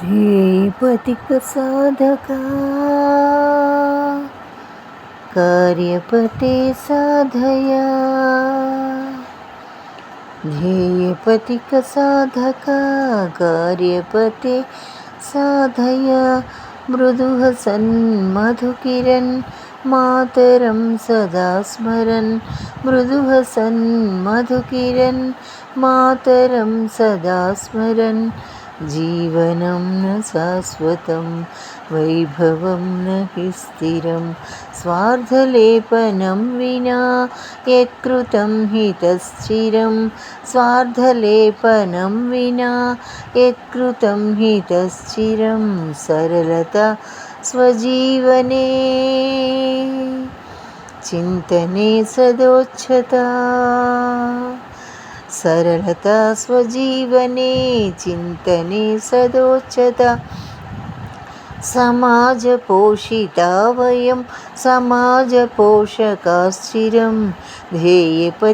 ध्येयपथिकसाधका कार्यपते साधया। ध्येयपथिकसाधका कार्यपते साधया। मृदुः सन्मधुकिरन् मातरं सदा स्मरन्। मृदुः सन्मधुकिरन् मातरं सदा स्मरन्। जीवनं न शाश्वतं वैभवं न हि स्थिरं। स्वार्थलेपनं विना यत्कृतं हितश्चिरं। स्वार्थलेपनं विना यत्कृतं हितश्चिरं। सरलता स्वजीवने चिन्तने सदोच्चता। सरलता स्वजीवने चिन्तने सदोच्चता। समाजपोषिता वयं समाजपोषकाश्चिरं। ध्येयपथिकसाधका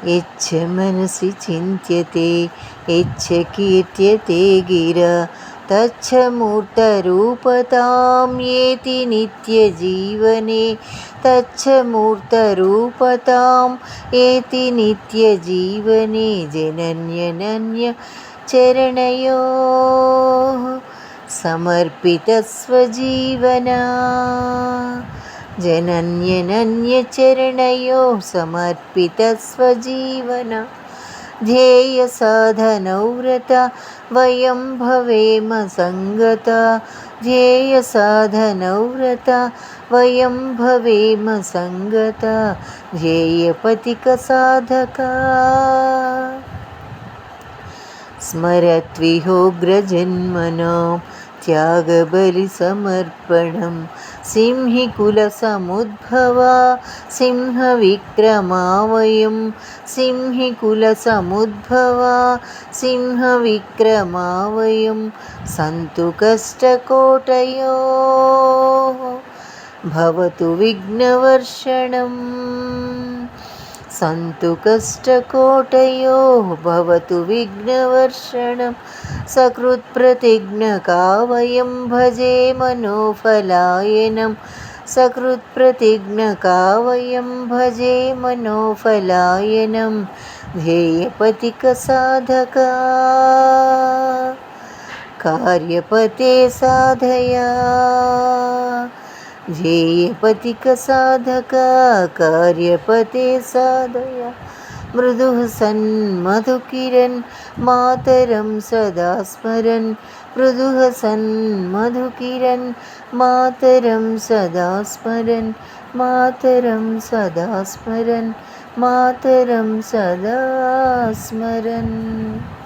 यच्च मनसि चिन्त्यते यच्च कीर्त्यते गिरा तच्च मूर्तरूपतां येति नित्यजीवने। तच्च मूर्तरूपतां येति नित्यजीवने। जनन्यनन्यचरणयोः समर्पितस्वजीवना। जनन्यनन्यचरणयोः समर्पितस्वजीवना। ध्येयसाधनौ व्रता वयं भवेम संगता। ध्येयसाधनौ व्रता वयं भवेम संगता। ध्येयपथिकसाधका स्मरत्विहोग्रजन्मनां त्यागबलिसमर्पणं। सिंहिकुलसमुद्भवा सिंहविक्रमा वयं। सिंहिकुलसमुद्भवा सिंहविक्रमा वयं। सन्तु कष्टकोटयोः भवतु विघ्नवर्षणम्। सन्तु कष्टकोटयोः भवतु विघ्नवर्षणं। सकृत्प्रतिज्ञका वयं भजे मनोफलायनं। सकृत्प्रतिज्ञका वयं भजे मनोफलायनं। ध्येयपथिकसाधका कार्यपते साधया। ध्येयपथिकसाधका कार्यपते साधया। मृदुः सन्मधुकिरन् मातरं सदा स्मरन्। मृदुः सन्मधुकिरन् मातरं सदा स्मरन्। मातरं सदा स्मरन्। मातरं सदा स्मरन्।